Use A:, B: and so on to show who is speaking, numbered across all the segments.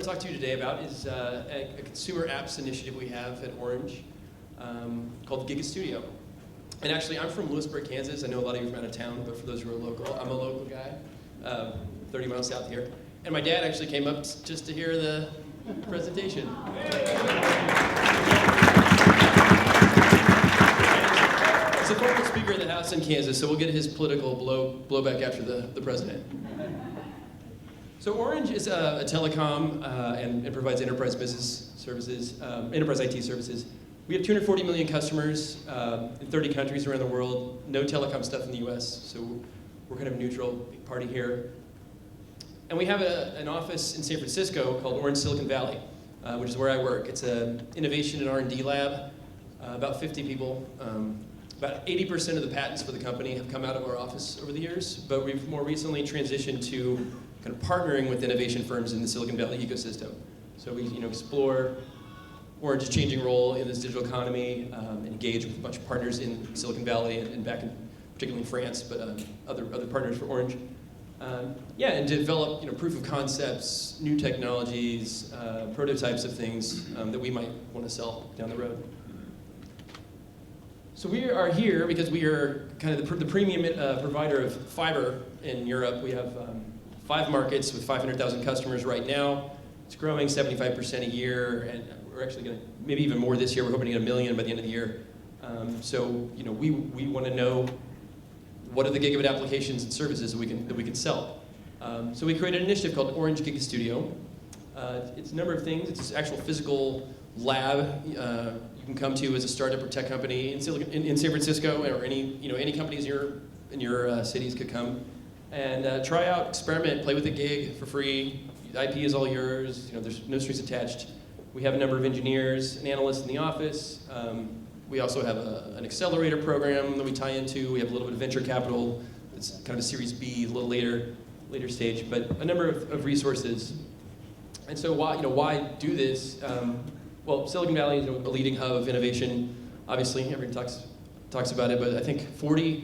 A: to talk to you today about is a consumer apps initiative we have at Orange called Gigabit Studio. And actually, I'm from Lewisburg, Kansas. I know a lot of you are from out of town, but for those who are local, I'm a local guy, 30 miles south here. And my dad actually came up just to hear the presentation. He's a former Speaker of the House in Kansas, so we'll get his political blowback after the president. So Orange is a telecom and provides enterprise business services, enterprise IT services. We have 240 million customers in 30 countries around the world. No telecom stuff in the US, so we're kind of neutral party here. And we have an office in San Francisco called Orange Silicon Valley, which is where I work. It's an innovation and R&D lab, about 50 people. About 80% of the patents for the company have come out of our office over the years, but we've more recently transitioned to kind of partnering with innovation firms in the Silicon Valley ecosystem. So we explore Orange's changing role in this digital economy, engage with a bunch of partners in Silicon Valley and back in, particularly in France, but other partners for Orange. And develop proof of concepts, new technologies, prototypes of things that we might want to sell down the road. So we are here because we are kind of the premium provider of fiber in Europe. We have 5 markets with 500,000 customers right now. It's growing 75% a year, and we're actually going to, maybe even more this year. We're hoping to get 1 million by the end of the year. We want to know what are the gigabit applications and services that we can sell. So we created an initiative called Orange Gigabit Studio. It's a number of things. It's an actual physical lab you can come to as a startup or tech company in San Francisco, or any companies in your cities could come and try out, experiment, play with the gig for free. The IP is all yours. There's no strings attached. We have a number of engineers and analysts in the office. We also have an accelerator program that we tie into. We have a little bit of venture capital. It's kind of a Series B, a little later stage, but a number of resources. And so why do this? Well, Silicon Valley is a leading hub of innovation. Obviously, everyone talks about it, but I think 40%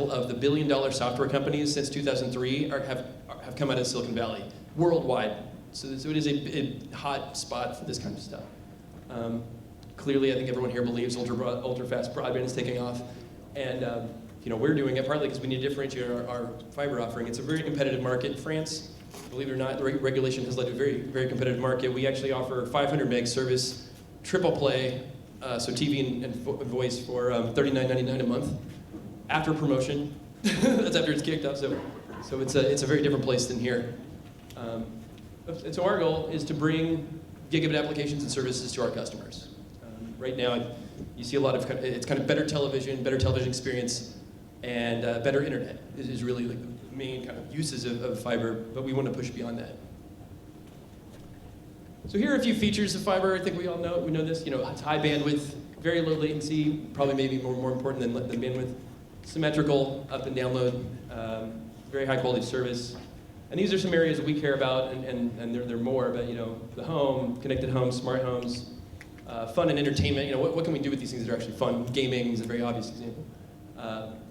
A: of the billion-dollar software companies since 2003 have come out of Silicon Valley worldwide. So it is a hot spot for this kind of stuff. Clearly, I think everyone here believes ultra-fast broadband is taking off, and we're doing it partly because we need to differentiate our fiber offering. It's a very competitive market in France. Believe it or not, the regulation has led to a very, very competitive market. We actually offer 500 meg service, triple play, so TV and voice for $39.99 a month after promotion. That's after it's kicked off. So it's a very different place than here. And so our goal is to bring gigabit applications and services to our customers. Right now, you see a lot of it's kind of better television experience, and better internet is really like the main kind of uses of fiber, but we want to push beyond that. So here are a few features of fiber. I think we know this. It's high bandwidth, very low latency, probably maybe more important than bandwidth. Symmetrical up and download, very high quality service. And these are some areas that we care about, and there are more, but the home, connected homes, smart homes, fun and entertainment. What can we do with these things that are actually fun? Gaming is a very obvious example.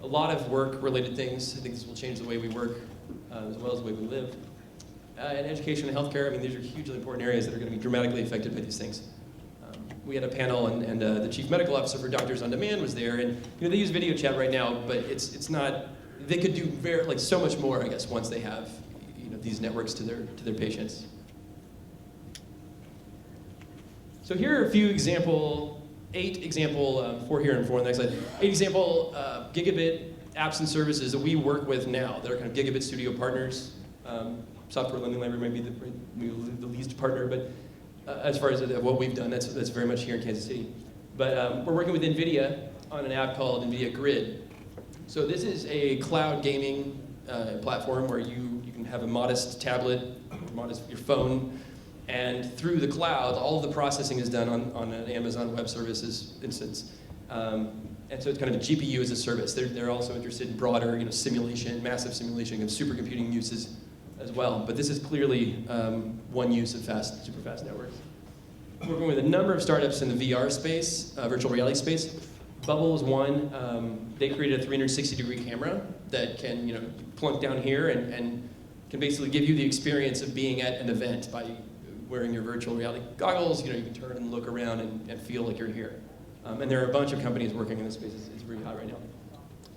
A: A lot of work-related things. I think this will change the way we work as well as the way we live. And education and healthcare. These are hugely important areas that are going to be dramatically affected by these things. We had a panel, and the chief medical officer for Doctors on Demand was there, and they use video chat right now, but it's not. They could do so much more, I guess, once they have these networks to their patients. So here are a few 8 example, 4 here and 4 on the next slide. 8 example gigabit apps and services that we work with now that are kind of Gigabit Studio partners. Software Lending Library might be the least partner, but as far as what we've done, that's very much here in Kansas City. But we're working with NVIDIA on an app called NVIDIA Grid. So this is a cloud gaming platform where you can have a modest tablet, your phone, and through the cloud, all of the processing is done on an Amazon Web Services instance. And so it's kind of a GPU as a service. They're also interested in broader simulation, massive simulation, and supercomputing uses as well. But this is clearly one use of super fast networks. Working with a number of startups in the VR space, virtual reality space. Bubble is one. They created a 360-degree camera that can plunk down here and can basically give you the experience of being at an event by wearing your virtual reality goggles, you can turn and look around and feel like you're here. And there are a bunch of companies working in this space. It's really hot right now.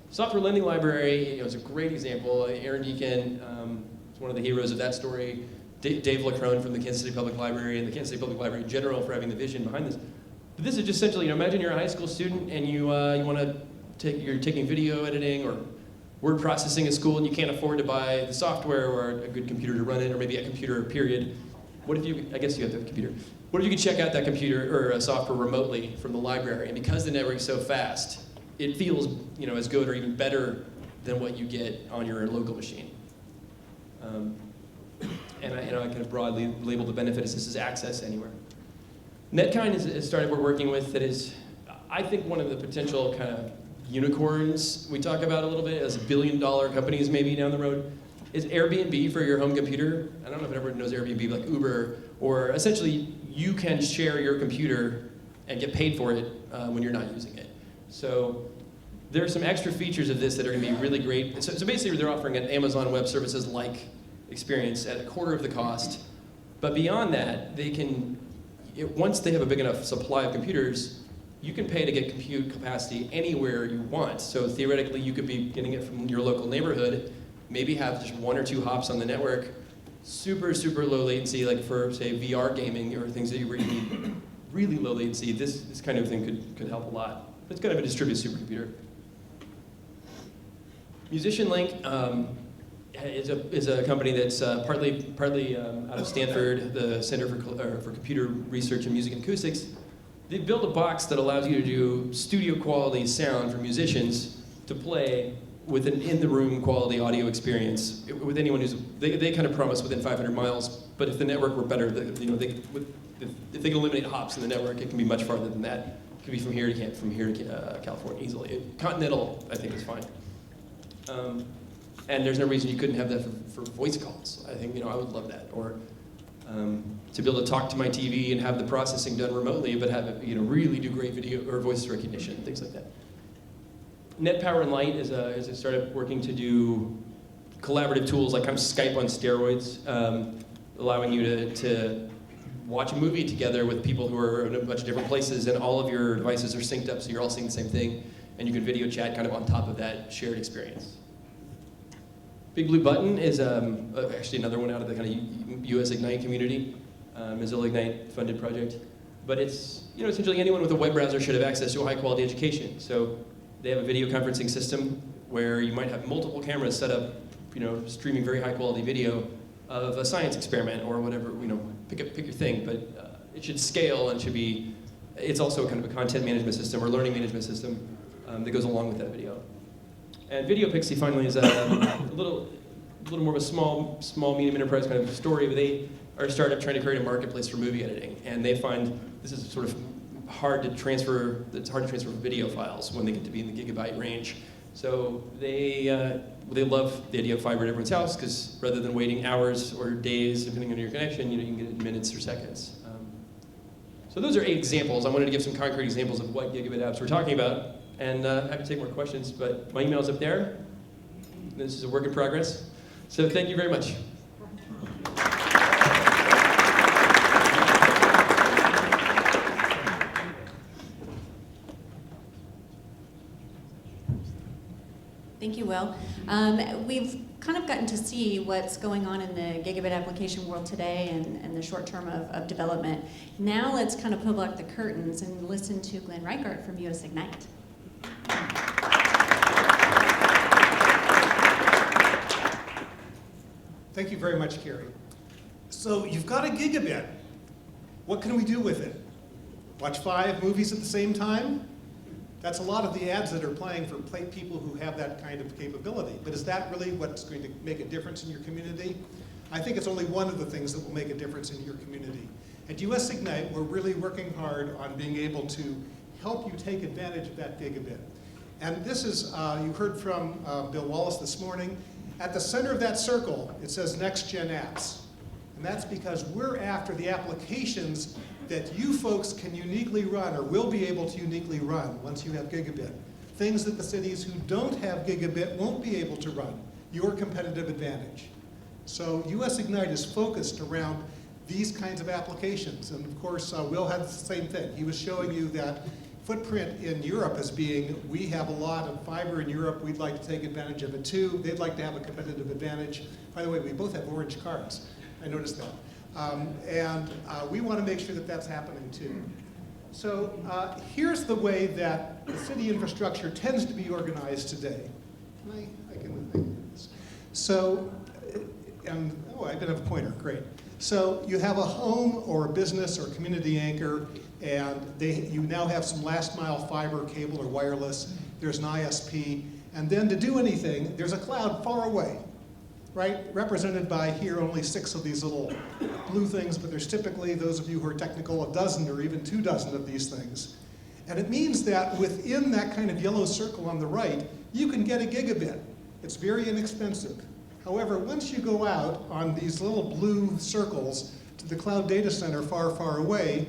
A: Software lending library is a great example. Aaron Deacon is one of the heroes of that story. Dave Lacrone from the Kansas City Public Library and the Kansas City Public Library in general for having the vision behind this. But this is just essentially, imagine you're a high school student and you're taking video editing or word processing at school and you can't afford to buy the software or a good computer to run it, or maybe a computer, period. What if I guess you have to have a computer. What if you could check out that computer or software remotely from the library? And because the network's so fast, it feels as good or even better than what you get on your local machine. And I kind of broadly label the benefit as this is access anywhere. Netkind is a startup we're working with that is, I think, one of the potential kind of unicorns we talk about a little bit as billion-dollar companies maybe down the road. Is Airbnb for your home computer. I don't know if everyone knows Airbnb, like Uber, or essentially you can share your computer and get paid for it when you're not using it. So there are some extra features of this that are going to be really great. So basically they're offering an Amazon Web Services-like experience at a quarter of the cost. But beyond that, they can, once they have a big enough supply of computers, you can pay to get compute capacity anywhere you want. So theoretically, you could be getting it from your local neighborhood, maybe have just 1 or 2 hops on the network, super, super low latency, like for, say, VR gaming or things that you really need really low latency. This kind of thing could help a lot. It's kind of a distributed supercomputer. Musician Link is a company that's partly out of Stanford, the Center for Computer Research in Music and Acoustics. They've built a box that allows you to do studio quality sound for musicians to play with an in-the-room quality audio experience with anyone who's, they kind of promise within 500 miles, but if the network were better, if they can eliminate hops in the network, it can be much farther than that. It could be from here to California easily. Continental, I think, is fine. And there's no reason you couldn't have that for voice calls. I think, I would love that. Or to be able to talk to my TV and have the processing done remotely, but have it, really do great video or voice recognition, things like that. Net Power and Light is a startup working to do collaborative tools like kind of Skype on steroids, allowing you to watch a movie together with people who are in a bunch of different places, and all of your devices are synced up so you're all seeing the same thing, and you can video chat kind of on top of that shared experience. Big Blue Button is actually another one out of the kind of US Ignite community, Mozilla Ignite funded project. But it's, essentially anyone with a web browser should have access to a high quality education. So they have a video conferencing system where you might have multiple cameras set up, streaming very high quality video of a science experiment or whatever, pick your thing. But it should scale and it's also kind of a content management system or learning management system that goes along with that video. And Video Pixie finally is a little more of a small, medium enterprise kind of story, but they are a startup trying to create a marketplace for movie editing. And they find this is sort of hard to transfer video files when they get to be in the gigabyte range. So they love the idea of fiber at everyone's house, because rather than waiting hours or days, depending on your connection, you can get it in minutes or seconds. So those are 8 examples. I wanted to give some concrete examples of what Gigabit Apps we're talking about. And happy to take more questions, but my email's up there. This is a work in progress. So thank you very much.
B: Thank you, Will. We've kind of gotten to see what's going on in the gigabit application world today and the short term of development. Now let's kind of pull back the curtains and listen to Glenn Ricart from US Ignite.
C: Thank you very much, Kari. So you've got a gigabit. What can we do with it? Watch 5 movies at the same time? That's a lot of the ads that are playing for people who have that kind of capability. But is that really what's going to make a difference in your community? I think it's only one of the things that will make a difference in your community. At US Ignite, we're really working hard on being able to help you take advantage of that gigabit. And this is, you heard from Bill Wallace this morning. At the center of that circle, it says Next Gen Apps. And that's because we're after the applications that you folks can uniquely run or will be able to uniquely run once you have gigabit. Things that the cities who don't have gigabit won't be able to run. Your competitive advantage. So US Ignite is focused around these kinds of applications. And of course, Will had the same thing. He was showing you that footprint in Europe as being, we have a lot of fiber in Europe, we'd like to take advantage of it too. They'd like to have a competitive advantage. By the way, we both have orange cards. I noticed that. We want to make sure that that's happening too. So here's the way that the city infrastructure tends to be organized today. I can do this. So, oh, I didn't have a pointer, great. So you have a home or a business or a community anchor, and you now have some last mile fiber, cable, or wireless. There's an ISP, and then to do anything, there's a cloud far away, right? Represented by here only 6 of these little blue things, but there's typically, those of you who are technical, a dozen or even 2 dozen of these things. And it means that within that kind of yellow circle on the right, you can get a gigabit. It's very inexpensive. However, once you go out on these little blue circles to the cloud data center far, far away,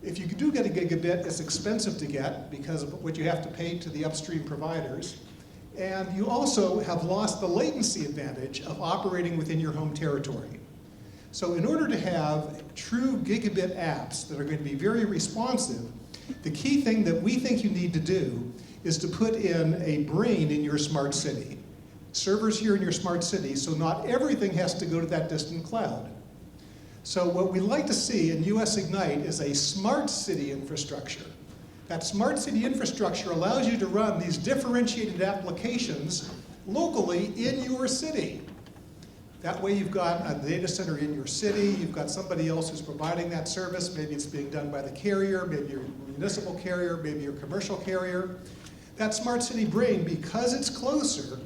C: if you do get a gigabit, it's expensive to get because of what you have to pay to the upstream providers. And you also have lost the latency advantage of operating within your home territory. So in order to have true gigabit apps that are going to be very responsive, the key thing that we think you need to do is to put in a brain in your smart city. Servers here in your smart city, so not everything has to go to that distant cloud. So what we like to see in US Ignite is a smart city infrastructure. That smart city infrastructure allows you to run these differentiated applications locally in your city. That way you've got a data center in your city, you've got somebody else who's providing that service, maybe it's being done by the carrier, maybe your municipal carrier, maybe your commercial carrier. That smart city brain, because it's closer,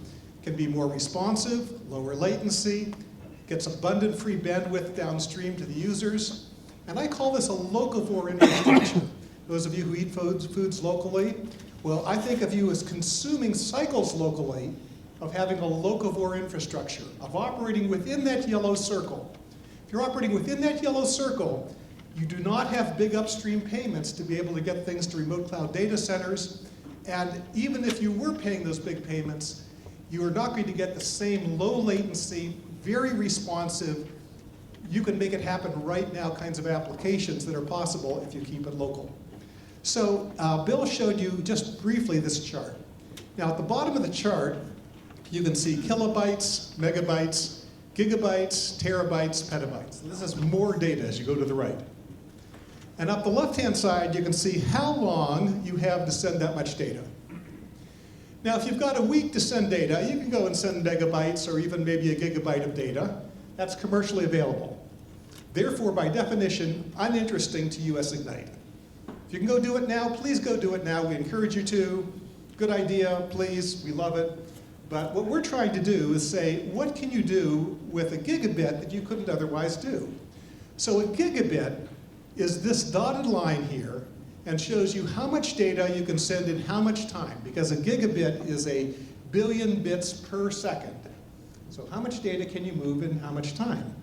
C: can be more responsive, lower latency, gets abundant free bandwidth downstream to the users. And I call this a locavore infrastructure. Those of you who eat foods locally, well, I think of you as consuming cycles locally of having a locavore infrastructure, of operating within that yellow circle. If you're operating within that yellow circle, you do not have big upstream payments to be able to get things to remote cloud data centers. And even if you were paying those big payments, you are not going to get the same low latency, very responsive, you can make it happen right now kinds of applications that are possible if you keep it local. So Bill showed you just briefly this chart. Now at the bottom of the chart, you can see kilobytes, megabytes, gigabytes, terabytes, petabytes. This is more data as you go to the right. And up the left-hand side, you can see how long you have to send that much data. Now, if you've got a week to send data, you can go and send megabytes or even maybe a gigabyte of data. That's commercially available. Therefore, by definition, uninteresting to US Ignite. If you can go do it now, please go do it now. We encourage you to. Good idea, please, we love it. But what we're trying to do is say, what can you do with a gigabit that you couldn't otherwise do? So a gigabit is this dotted line here and shows you how much data you can send in how much time, because a gigabit is a billion bits per second. So how much data can you move in how much time?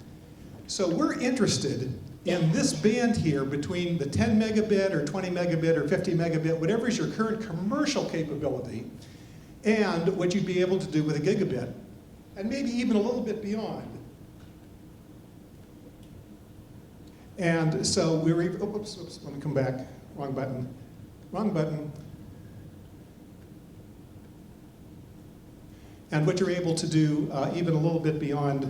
C: So we're interested in this band here between the 10 megabit or 20 megabit or 50 megabit, whatever is your current commercial capability, and what you'd be able to do with a gigabit, and maybe even a little bit beyond. And so oops, let me come back. Wrong button. Wrong button. And what you're able to do even a little bit beyond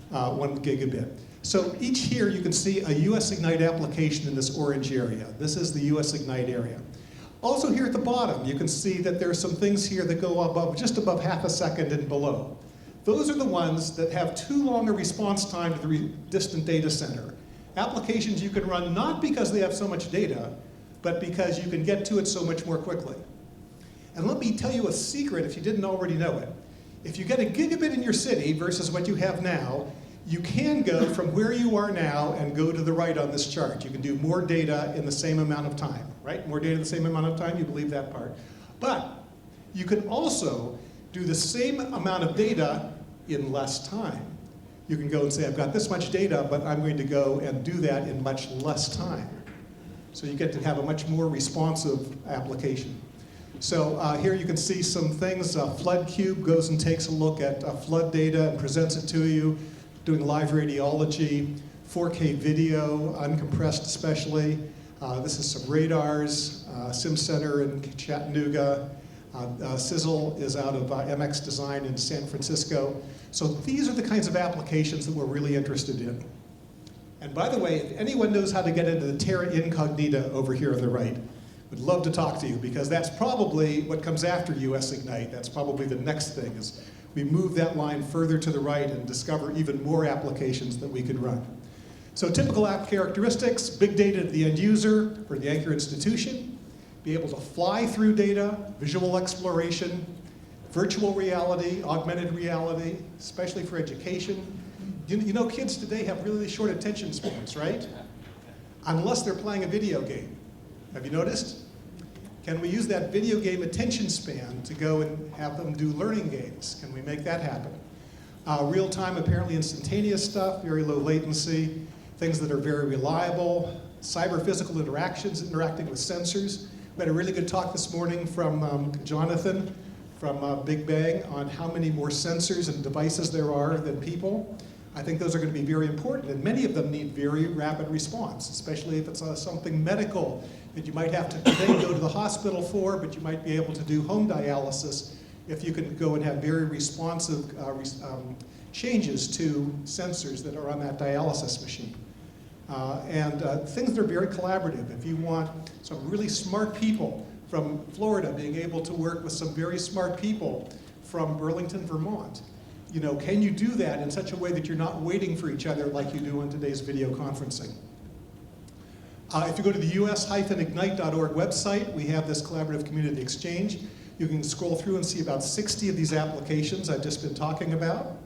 C: 1 gigabit. So each here you can see a US Ignite application in this orange area. This is the US Ignite area. Also here at the bottom, you can see that there are some things here that go above, just above half a second and below. Those are the ones that have too long a response time to the distant data center. Applications you can run not because they have so much data, but because you can get to it so much more quickly. And let me tell you a secret if you didn't already know it. If you get a gigabit in your city versus what you have now, you can go from where you are now and go to the right on this chart. You can do more data in the same amount of time, right? More data in the same amount of time, you believe that part. But you can also do the same amount of data in less time. You can go and say, I've got this much data, but I'm going to go and do that in much less time. So you get to have a much more responsive application. So here you can see some things. Flood Cube goes and takes a look at flood data and presents it to you, doing live radiology. 4K video, uncompressed especially. This is some radars, Sim Center in Chattanooga. Sizzle is out of MX Design in San Francisco. So these are the kinds of applications that we're really interested in. And by the way, if anyone knows how to get into the Terra Incognita over here on the right, would love to talk to you, because that's probably what comes after US Ignite. That's probably the next thing, is we move that line further to the right and discover even more applications that we could run. So typical app characteristics: big data to the end user or the anchor institution, be able to fly through data, visual exploration, virtual reality, augmented reality, especially for education. You know, kids today have really short attention spans, right? Unless they're playing a video game. Have you noticed? Can we use that video game attention span to go and have them do learning games? Can we make that happen? Real-time, apparently instantaneous stuff, very low latency, things that are very reliable, cyber-physical interactions, interacting with sensors. We had a really good talk this morning from Jonathan from Big Bang on how many more sensors and devices there are than people. I think those are going to be very important, and many of them need very rapid response, especially if it's something medical that you might have to then go to the hospital for, but you might be able to do home dialysis if you can go and have very responsive changes to sensors that are on that dialysis machine. Things that are very collaborative. If you want some really smart people from Florida being able to work with some very smart people from Burlington, Vermont, you know, can you do that in such a way that you're not waiting for each other like you do in today's video conferencing? If you go to the us-ignite.org website, we have this collaborative community exchange. You can scroll through and see about 60 of these applications I've just been talking about.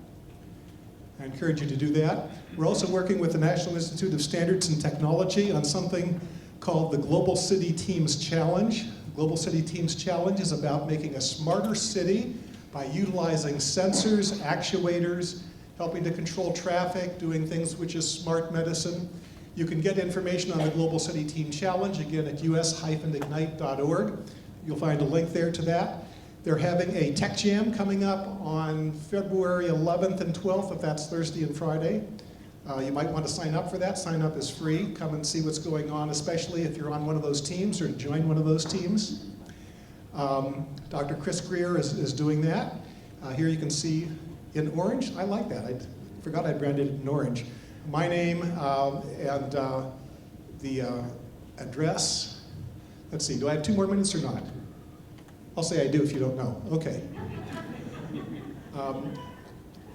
C: I encourage you to do that. We're also working with the National Institute of Standards and Technology on something called the Global City Teams Challenge. The Global City Teams Challenge is about making a smarter city by utilizing sensors, actuators, helping to control traffic, doing things which is smart medicine. You can get information on the Global City Team Challenge, again, at us-ignite.org. You'll find a link there to that. They're having a Tech Jam coming up on February 11th and 12th, if that's Thursday and Friday. You might want to sign up for that. Sign up is free. Come and see what's going on, especially if you're on one of those teams or join one of those teams. Dr. Chris Greer is doing that. Here you can see in orange. I like that. I forgot I branded it in orange. My name and the address. Let's see, do I have 2 more minutes or not? I'll say I do if you don't know. Okay.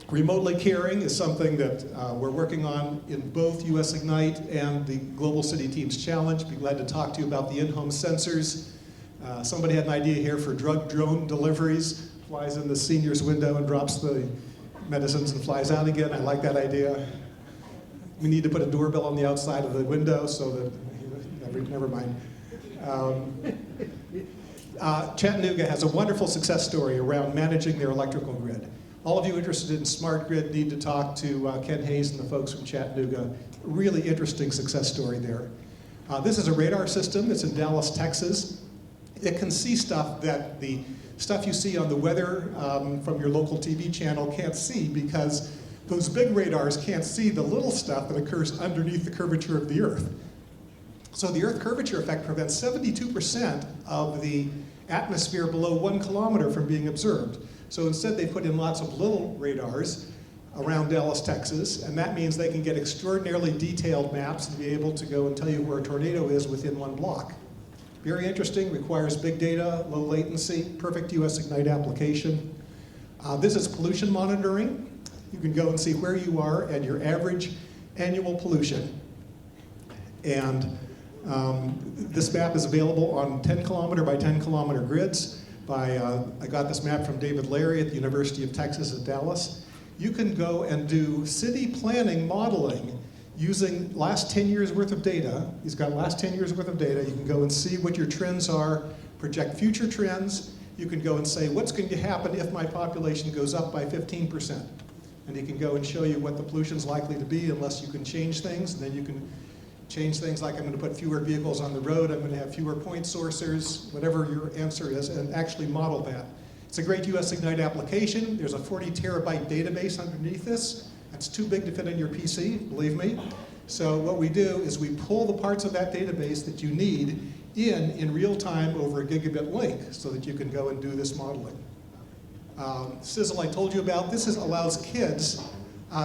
C: Remotely caring is something that we're working on in both US Ignite and the Global City Teams Challenge. Be glad to talk to you about the in-home sensors. Somebody had an idea here for drug drone deliveries. Flies in the senior's window and drops the medicines and flies out again. I like that idea. We need to put a doorbell on the outside of the window so that, never mind. Chattanooga has a wonderful success story around managing their electrical grid. All of you interested in smart grid need to talk to Ken Hayes and the folks from Chattanooga. Really interesting success story there. This is a radar system. It's in Dallas, Texas. It can see stuff that the stuff you see on the weather from your local TV channel can't see, because those big radars can't see the little stuff that occurs underneath the curvature of the Earth. So the Earth curvature effect prevents 72% of the atmosphere below 1 kilometer from being observed. So instead they put in lots of little radars around Dallas, Texas, and that means they can get extraordinarily detailed maps and be able to go and tell you where a tornado is within 1 block. Very interesting, requires big data, low latency, perfect US Ignite application. This is pollution monitoring. You can go and see where you are and your average annual pollution. And this map is available on 10 kilometer by 10 kilometer grids. I got this map from David Larry at the University of Texas at Dallas. You can go and do city planning modeling using last 10 years worth of data. He's got last 10 years worth of data. You can go and see what your trends are, project future trends. You can go and say, what's going to happen if my population goes up by 15%? And he can go and show you what the pollution's likely to be unless you can change things. And then you can change things like, I'm going to put fewer vehicles on the road, I'm going to have fewer point sourcers, whatever your answer is, and actually model that. It's a great US Ignite application. There's a 40 terabyte database underneath this. That's too big to fit in your PC, believe me. So what we do is we pull the parts of that database that you need in real time over a gigabit link so that you can go and do this modeling. Sizzle I told you about, this allows kids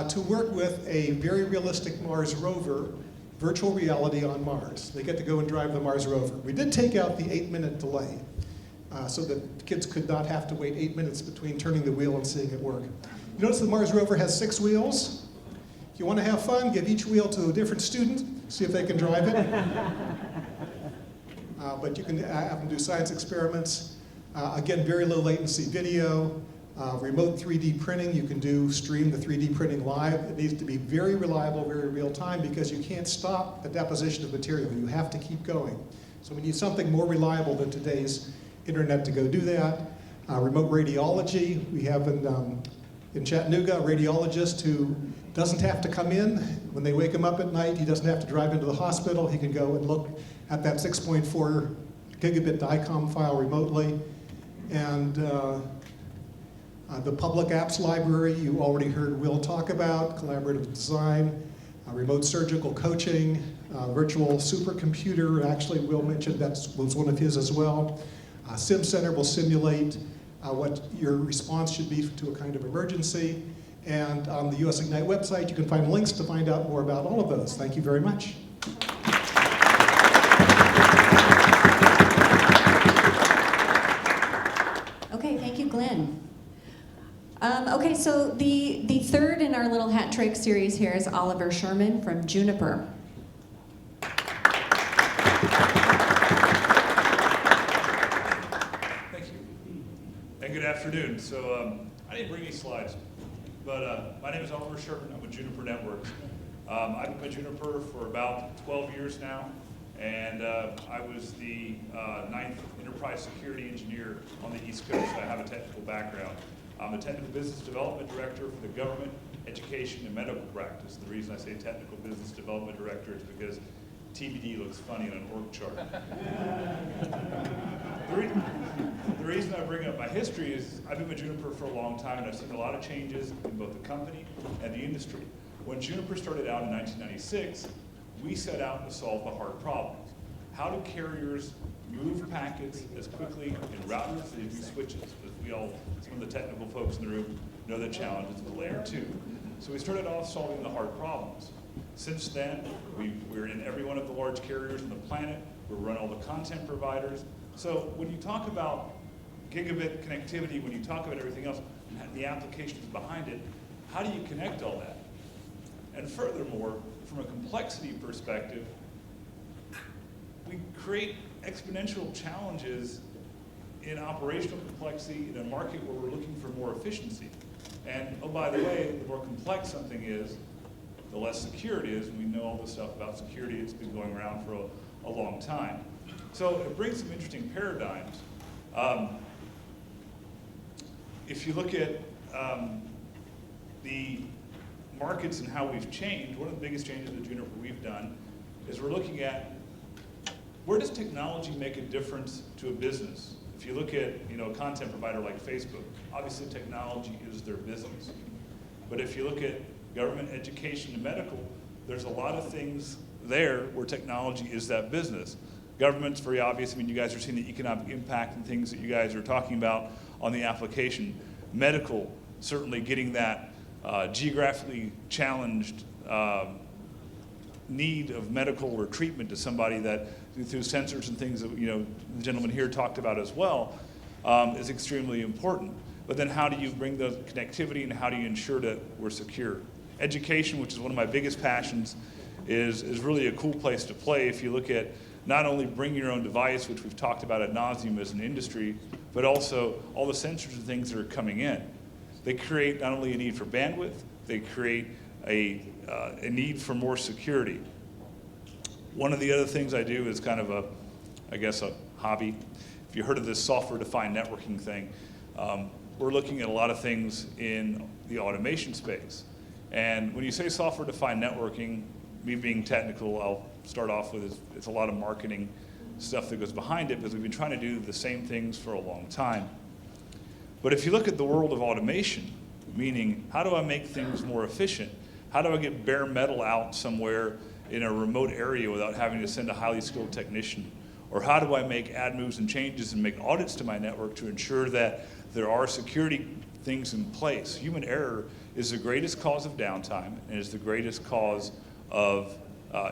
C: to work with a very realistic Mars rover, virtual reality on Mars. They get to go and drive the Mars rover. We did take out the 8-minute delay so that kids could not have to wait 8 minutes between turning the wheel and seeing it work. You notice the Mars rover has 6 wheels? If you want to have fun, give each wheel to a different student, see if they can drive it. But you can have them do science experiments. Again, very low latency video, remote 3D printing. You can stream the 3D printing live. It needs to be very reliable, very real time, because you can't stop the deposition of material. You have to keep going. So we need something more reliable than today's internet to go do that. Remote radiology. We have in Chattanooga a radiologist who doesn't have to come in. When they wake him up at night, he doesn't have to drive into the hospital. He can go and look at that 6.4 gigabit DICOM file remotely. And the public apps library, you already heard Will talk about, collaborative design, remote surgical coaching, virtual supercomputer. Actually, Will mentioned that was one of his as well. Sim Center will simulate what your response should be to a kind of emergency. And on the US Ignite website, you can find links to find out more about all of those. Thank you very much.
B: Okay, thank you, Glenn. Okay, so the third in our little hat trick series here is Oliver Schuermann from Juniper.
D: Thank you. And good afternoon. So I didn't bring any slides, but my name is Oliver Schuermann. I'm with Juniper Networks. I've been with Juniper for about 12 years now, and I was the 9th enterprise security engineer on the East Coast. I have a technical background. I'm a technical business development director for the government, education, and medical practice. The reason I say technical business development director is because TBD looks funny on an org chart. The reason I bring up my history is I've been with Juniper for a long time, and I've seen a lot of changes in both the company and the industry. When Juniper started out in 1996, we set out to solve the hard problems. How do carriers move packets as quickly in routers as they do switches? As we all, some of the technical folks in the room know the challenges of layer 2. So we started off solving the hard problems. Since then, we're in every one of the large carriers on the planet. We run all the content providers. So when you talk about gigabit connectivity, when you talk about everything else, the applications behind it, how do you connect all that? And furthermore, from a complexity perspective, we create exponential challenges in operational complexity in a market where we're looking for more efficiency. And oh, by the way, the more complex something is, the less secure it is. And we know all this stuff about security. It's been going around for a long time. So it brings some interesting paradigms. If you look at the markets and how we've changed, one of the biggest changes at Juniper we've done is we're looking at where does technology make a difference to a business? If you look at a content provider like Facebook, obviously technology is their business. But if you look at government, education, and medical, there's a lot of things there where technology is that business. Government's very obvious. I mean, you guys are seeing the economic impact and things that you guys are talking about on the application. Medical, certainly getting that geographically challenged need of medical or treatment to somebody that through sensors and things that the gentleman here talked about as well is extremely important. But then how do you bring the connectivity and how do you ensure that we're secure? Education, which is one of my biggest passions, is really a cool place to play if you look at not only bring your own device, which we've talked about ad nauseum as an industry, but also all the sensors and things that are coming in. They create not only a need for bandwidth, they create a need for more security. One of the other things I do is kind of a hobby. If you heard of this software-defined networking thing, we're looking at a lot of things in the automation space. And when you say software-defined networking, me being technical, I'll start off with it's a lot of marketing stuff that goes behind it because we've been trying to do the same things for a long time. But if you look at the world of automation, meaning how do I make things more efficient? How do I get bare metal out somewhere in a remote area without having to send a highly skilled technician? Or how do I make add moves and changes and make audits to my network to ensure that there are security things in place? Human error is the greatest cause of downtime and is the greatest cause of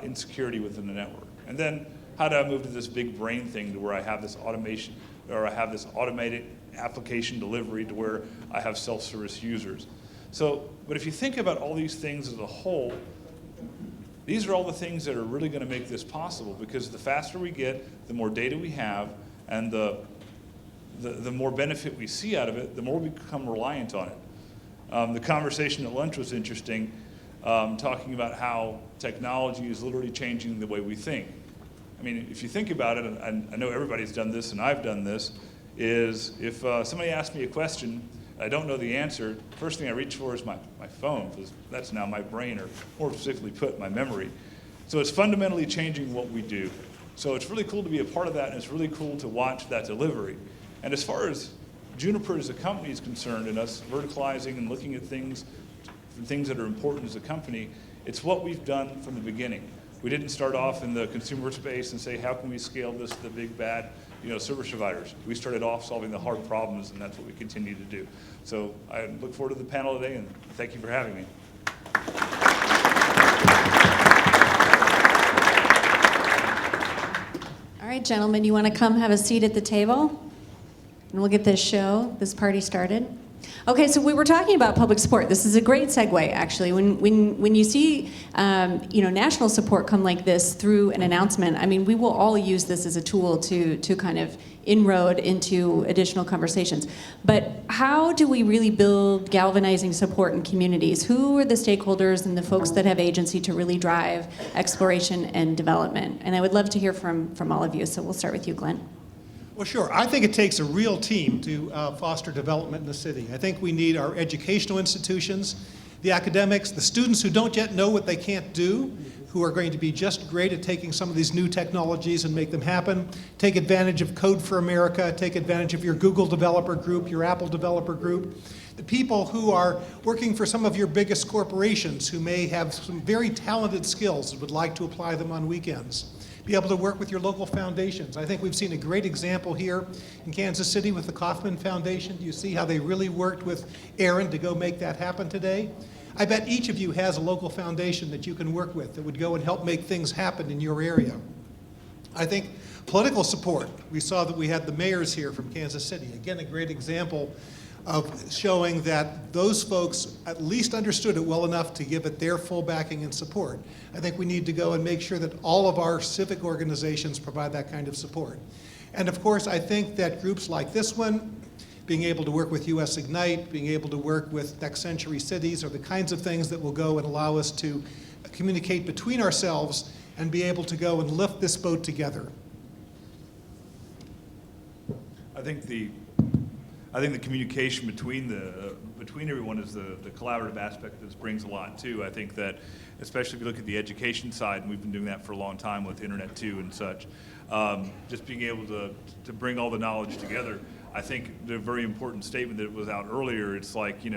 D: insecurity within the network. And then how do I move to this big brain thing to where I have this automation, or I have this automated application delivery to where I have self-service users? So, but if you think about all these things as a whole, these are all the things that are really going to make this possible, because the faster we get, the more data we have, and the more benefit we see out of it, the more we become reliant on it. The conversation at lunch was interesting, talking about how technology is literally changing the way we think. I mean, if you think about it, and I know everybody's done this and I've done this, is if somebody asks me a question, I don't know the answer, first thing I reach for is my phone, because that's now my brain, or more specifically put, my memory. So it's fundamentally changing what we do. So it's really cool to be a part of that, and it's really cool to watch that delivery. And as far as Juniper as a company is concerned, and us verticalizing and looking at things that are important as a company, it's what we've done from the beginning. We didn't start off in the consumer space and say, how can we scale this to the big bad, service providers? We started off solving the hard problems, and that's what we continue to do. So I look forward to the panel today, and thank you for having me.
B: All right, gentlemen, you want to come have a seat at the table? And we'll get this party started. Okay, so we were talking about public support. This is a great segue, actually. When you see national support come like this through an announcement, I mean, we will all use this as a tool to kind of inroad into additional conversations. But how do we really build galvanizing support in communities? Who are the stakeholders and the folks that have agency to really drive exploration and development? And I would love to hear from all of you. So we'll start with you, Glenn.
C: Well, sure. I think it takes a real team to foster development in the city. I think we need our educational institutions, the academics, the students who don't yet know what they can't do, who are going to be just great at taking some of these new technologies and make them happen. Take advantage of Code for America, take advantage of your Google developer group, your Apple developer group. The people who are working for some of your biggest corporations who may have some very talented skills and would like to apply them on weekends. Be able to work with your local foundations. I think we've seen a great example here in Kansas City with the Kauffman Foundation. You see how they really worked with Aaron to go make that happen today? I bet each of you has a local foundation that you can work with that would go and help make things happen in your area. I think political support. We saw that we had the mayors here from Kansas City. Again, a great example of showing that those folks at least understood it well enough to give it their full backing and support. I think we need to go and make sure that all of our civic organizations provide that kind of support. And of course, I think that groups like this one, being able to work with US Ignite, being able to work with Next Century Cities are the kinds of things that will go and allow us to communicate between ourselves and be able to go and lift this boat together.
D: I think the communication between everyone is the collaborative aspect that this brings a lot too. I think that, especially if you look at the education side, and we've been doing that for a long time with Internet 2 and such, just being able to bring all the knowledge together. I think the very important statement that was out earlier, it's like, they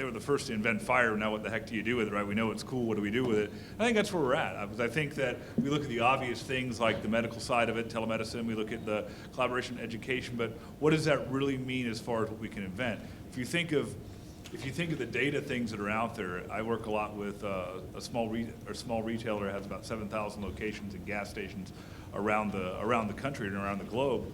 D: were the first to invent fire, now what the heck do you do with it, right? We know it's cool, what do we do with it? I think that's where we're at. I think that we look at the obvious things like the medical side of it, telemedicine, we look at the collaboration education, but what does that really mean as far as what we can invent? If you think of the data things that are out there, I work a lot with a small retailer that has about 7,000 locations and gas stations around the country and around the globe.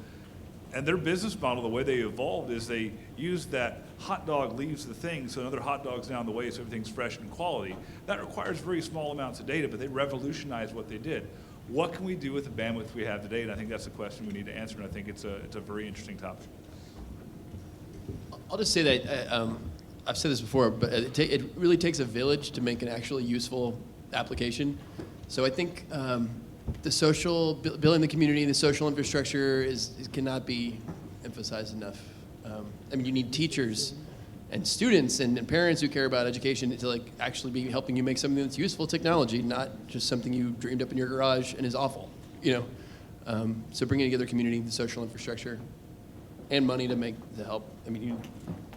D: And their business model, the way they evolved, is they use that hot dog leaves the thing, so another hot dog's down the way, so everything's fresh and quality. That requires very small amounts of data, but they revolutionized what they did. What can we do with the bandwidth we have today? And I think that's the question we need to answer, and I think it's a very interesting topic.
A: I'll just say that I've said this before, but it really takes a village to make an actually useful application. So I think building the community, the social infrastructure cannot be emphasized enough. You need teachers and students and parents who care about education to actually be helping you make something that's useful technology, not just something you dreamed up in your garage and is awful. So bringing together community, the social infrastructure, and money to help.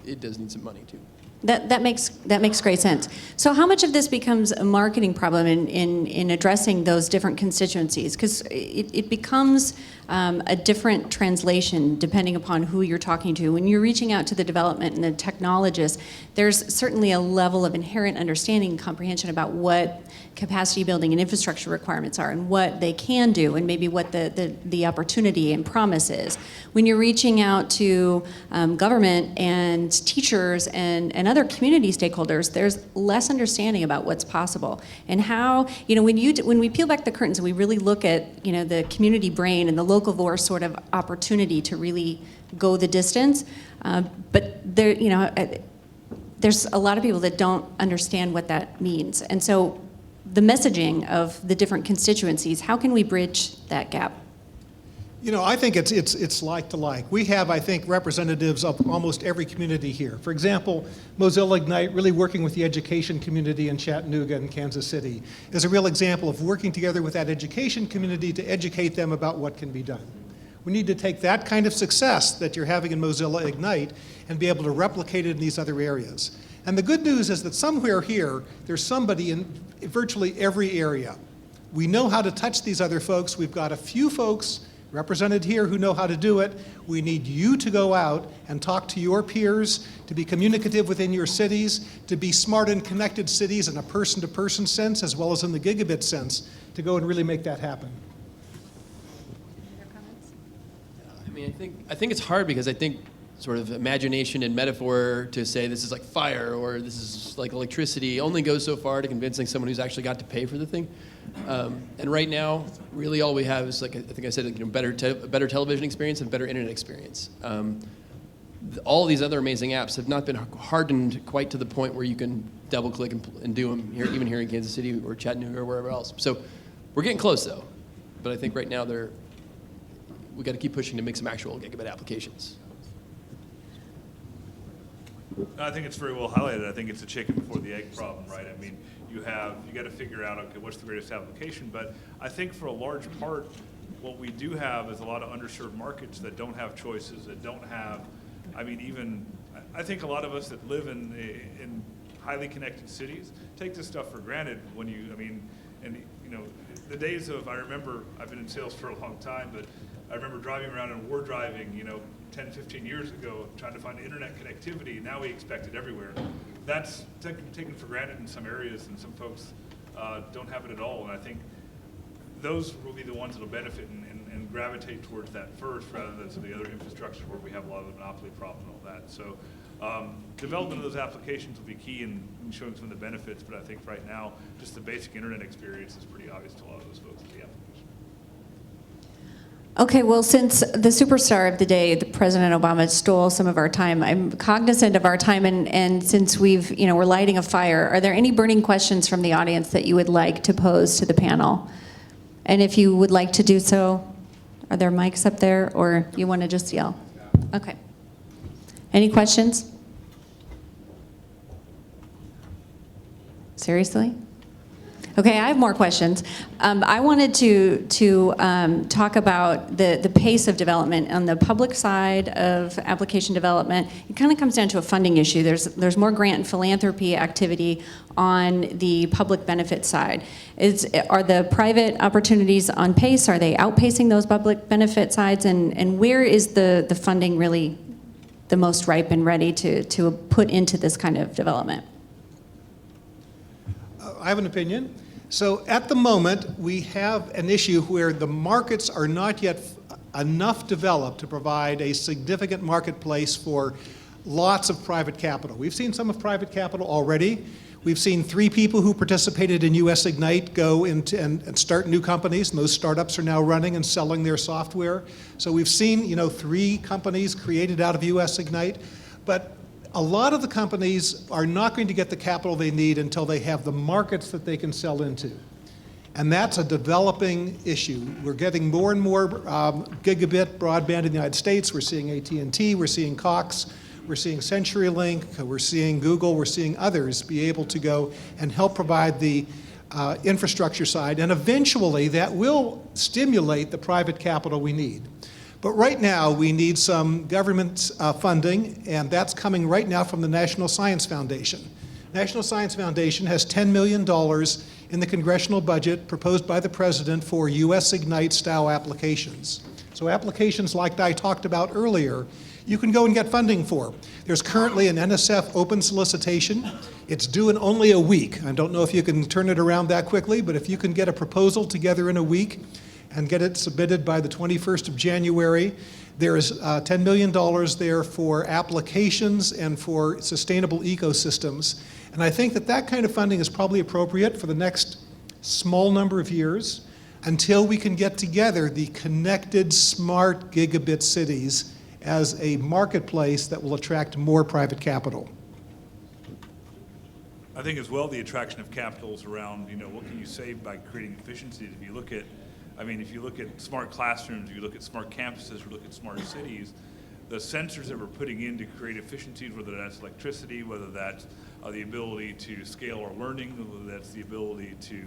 A: It does need some money too.
B: That makes great sense. So how much of this becomes a marketing problem in addressing those different constituencies? Because it becomes a different translation depending upon who you're talking to. When you're reaching out to the development and the technologists, there's certainly a level of inherent understanding and comprehension about what capacity building and infrastructure requirements are and what they can do and maybe what the opportunity and promise is. When you're reaching out to government and teachers and other community stakeholders, there's less understanding about what's possible and how, when we peel back the curtains and we really look at, the community brain and the locavore sort of opportunity to really go the distance, but there's a lot of people that don't understand what that means. And so the messaging of the different constituencies, how can we bridge that gap?
C: I think it's like to like. We have, I think, representatives of almost every community here. For example, Mozilla Ignite, really working with the education community in Chattanooga and Kansas City, is a real example of working together with that education community to educate them about what can be done. We need to take that kind of success that you're having in Mozilla Ignite and be able to replicate it in these other areas. And the good news is that somewhere here, there's somebody in virtually every area. We know how to touch these other folks. We've got a few folks represented here who know how to do it. We need you to go out and talk to your peers, to be communicative within your cities, to be smart and connected cities in a person-to-person sense as well as in the gigabit sense, to go and really make that happen.
A: I think it's hard because I think sort of imagination and metaphor to say this is like fire or this is like electricity only goes so far to convincing someone who's actually got to pay for the thing. And right now, really all we have is, like I think I said, better television experience and better internet experience. All these other amazing apps have not been hardened quite to the point where you can double click and do them here, even here in Kansas City or Chattanooga or wherever else. So we're getting close though, but I think right now we got to keep pushing to make some actual gigabit applications.
D: I think it's very well highlighted. I think it's a chicken before the egg problem, right? I mean, you got to figure out, okay, what's the greatest application? But I think for a large part, what we do have is a lot of underserved markets that don't have choices, that don't have, I think a lot of us that live in highly connected cities take this stuff for granted when the days of, I remember, I've been in sales for a long time, but I remember driving around and war driving, 10, 15 years ago, trying to find internet connectivity. Now we expect it everywhere. That's taken for granted in some areas, and some folks don't have it at all. And I think those will be the ones that will benefit and gravitate towards that first, rather than some of the other infrastructure where we have a lot of the monopoly problem and all that. So development of those applications will be key in showing some of the benefits, but I think right now, just the basic internet experience is pretty obvious to a lot of those folks at the application.
B: Okay, well, since the superstar of the day, the President Obama, stole some of our time, I'm cognizant of our time, and since we're lighting a fire, are there any burning questions from the audience that you would like to pose to the panel? And if you would like to do so, are there mics up there, or you want to just yell? Okay. Any questions? Seriously? Okay, I have more questions. I wanted to talk about the pace of development on the public side of application development. It kind of comes down to a funding issue. There's more grant and philanthropy activity on the public benefit side. Are the private opportunities on pace? Are they outpacing those public benefit sides? And where is the funding really the most ripe and ready to put into this kind of development?
C: I have an opinion. So at the moment, we have an issue where the markets are not yet enough developed to provide a significant marketplace for lots of private capital. We've seen some of private capital already. We've seen 3 people who participated in US Ignite go into and start new companies, and those startups are now running and selling their software. So we've seen 3 companies created out of US Ignite, but a lot of the companies are not going to get the capital they need until they have the markets that they can sell into. And that's a developing issue. We're getting more and more gigabit broadband in the United States. We're seeing AT&T, we're seeing Cox, we're seeing CenturyLink, we're seeing Google, we're seeing others be able to go and help provide the infrastructure side. And eventually that will stimulate the private capital we need. But right now, we need some government funding, and that's coming right now from the National Science Foundation. National Science Foundation has $10 million in the congressional budget proposed by the president for US Ignite style applications. So applications like I talked about earlier, you can go and get funding for. There's currently an NSF open solicitation. It's due in only a week. I don't know if you can turn it around that quickly, but if you can get a proposal together in a week and get it submitted by the 21st of January, there is $10 million there for applications and for sustainable ecosystems. And I think that that kind of funding is probably appropriate for the next small number of years until we can get together the connected smart gigabit cities as a marketplace that will attract more private capital.
D: I think as well the attraction of capital is around, what can you save by creating efficiencies? If you look at smart classrooms, you look at smart campuses, or look at smart cities, the sensors that we're putting in to create efficiencies, whether that's electricity, whether that's the ability to scale our learning, whether that's the ability to,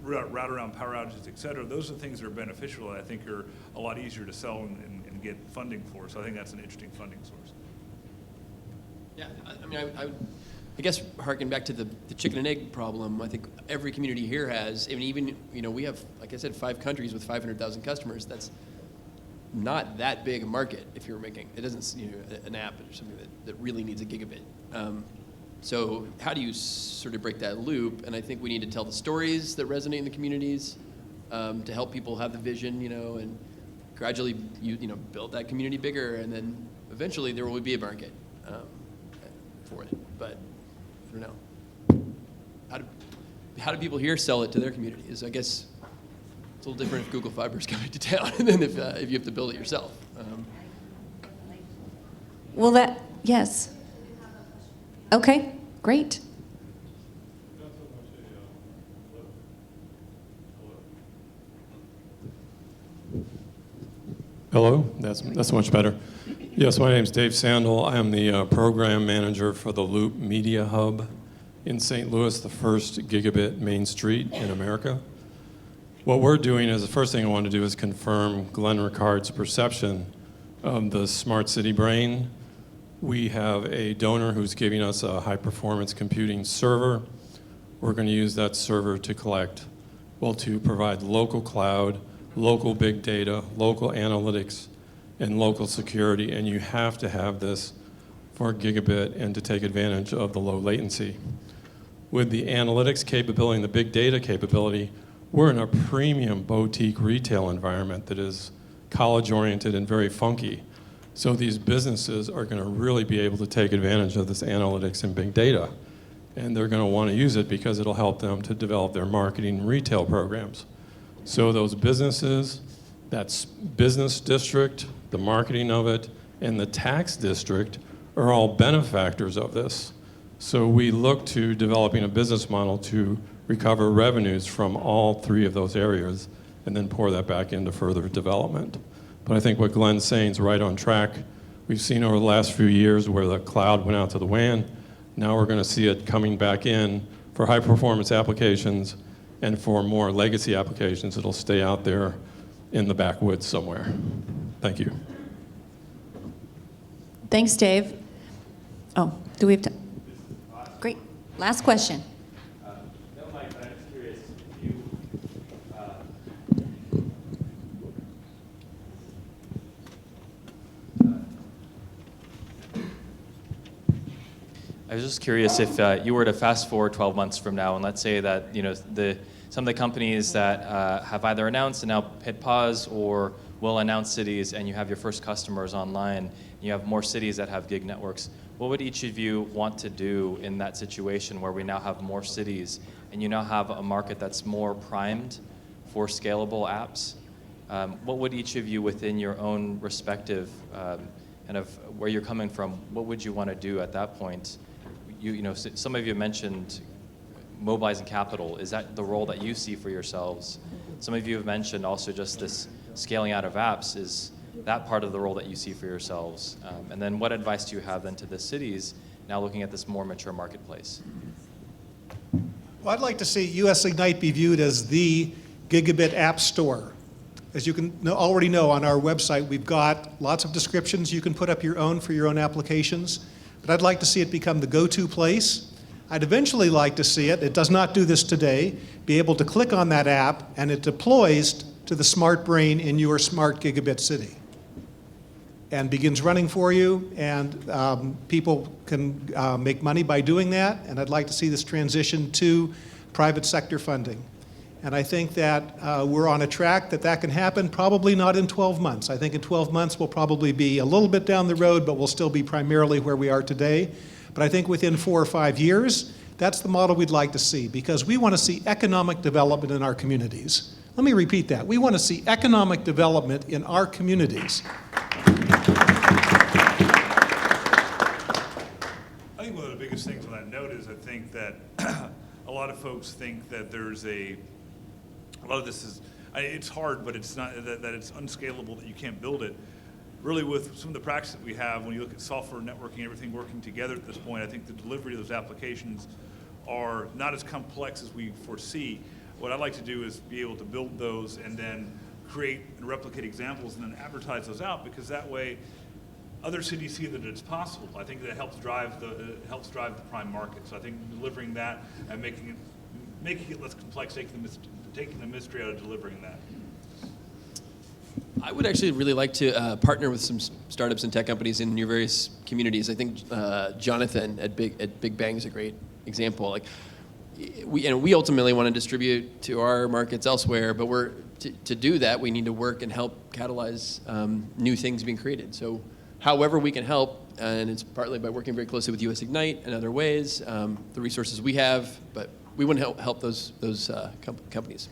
D: route around power outages, et cetera, those are things that are beneficial that I think are a lot easier to sell and get funding for. So I think that's an interesting funding source.
A: Yeah, I guess harking back to the chicken and egg problem, I think every community here has, even, we have, like I said, 5 countries with 500,000 customers. That's not that big a market if you're making, it doesn't, an app or something that really needs a gigabit. So how do you sort of break that loop? And I think we need to tell the stories that resonate in the communities to help people have the vision, and gradually, build that community bigger, and then eventually there will be a market for it. But I don't know. How do people here sell it to their communities? I guess it's a little different if Google Fiber's coming to town than if you have to build it yourself.
B: Well, yes. Okay, great.
E: Hello, that's much better. Yes, my name is Dave Sandel. I am the program manager for the Loop Media Hub in St. Louis, the first gigabit main street in America. What we're doing is, the first thing I want to do is confirm Glenn Ricart's perception of the smart city brain. We have a donor who's giving us a high-performance computing server. We're going to use that server to to provide local cloud, local big data, local analytics, and local security. And you have to have this for gigabit and to take advantage of the low latency. With the analytics capability and the big data capability, we're in a premium boutique retail environment that is college-oriented and very funky. So these businesses are going to really be able to take advantage of this analytics and big data. And they're going to want to use it because it'll help them to develop their marketing and retail programs. So those businesses, that business district, the marketing of it, and the tax district are all benefactors of this. So we look to developing a business model to recover revenues from all 3 of those areas and then pour that back into further development. But I think what Glenn's saying is right on track. We've seen over the last few years where the cloud went out to the WAN. Now we're going to see it coming back in for high-performance applications, and for more legacy applications, it'll stay out there in the backwoods somewhere. Thank you.
B: Thanks, Dave. Oh, do we have time? Great. Last question.
F: I was just curious if you were to fast forward 12 months from now, and let's say that some of the companies that have either announced and now hit pause or will announce cities, and you have your first customers online, and you have more cities that have gig networks. What would each of you want to do in that situation where we now have more cities and you now have a market that's more primed for scalable apps? What would each of you, within your own respective kind of where you're coming from, what would you want to do at that point? Some of you mentioned mobilizing capital. Is that the role that you see for yourselves? Some of you have mentioned also just this scaling out of apps. Is that part of the role that you see for yourselves? And then what advice do you have then to the cities now looking at this more mature marketplace?
C: Well, I'd like to see US Ignite be viewed as the Gigabit App Store. As you can already know, on our website, we've got lots of descriptions. You can put up your own for your own applications. But I'd like to see it become the go-to place. I'd eventually like to see it does not do this today, be able to click on that app and it deploys to the smart brain in your smart gigabit city and begins running for you, and people can make money by doing that. And I'd like to see this transition to private sector funding. And I think that we're on a track that can happen, probably not in 12 months. I think in 12 months we'll probably be a little bit down the road, but we'll still be primarily where we are today. But I think within 4 or 5 years, that's the model we'd like to see, because we want to see economic development in our communities. Let me repeat that. We want to see economic development in our communities.
D: I think one of the biggest things on that note is I think that a lot of folks think that there's a lot of this is, it's hard, but it's not, that it's unscalable, that you can't build it. Really, with some of the practice that we have, when you look at software networking, everything working together at this point, I think the delivery of those applications are not as complex as we foresee. What I'd like to do is be able to build those and then create and replicate examples and then advertise those out, because that way other cities see that it's possible. I think that helps drive the prime market. So I think delivering that and making it less complex, taking the mystery out of delivering that.
A: I would actually really like to partner with some startups and tech companies in your various communities. I think Jonathan at Big Bang is a great example. Like, we ultimately want to distribute to our markets elsewhere, but to do that, we need to work and help catalyze new things being created. So however we can help, and it's partly by working very closely with US Ignite and other ways, the resources we have, but we want to help those companies.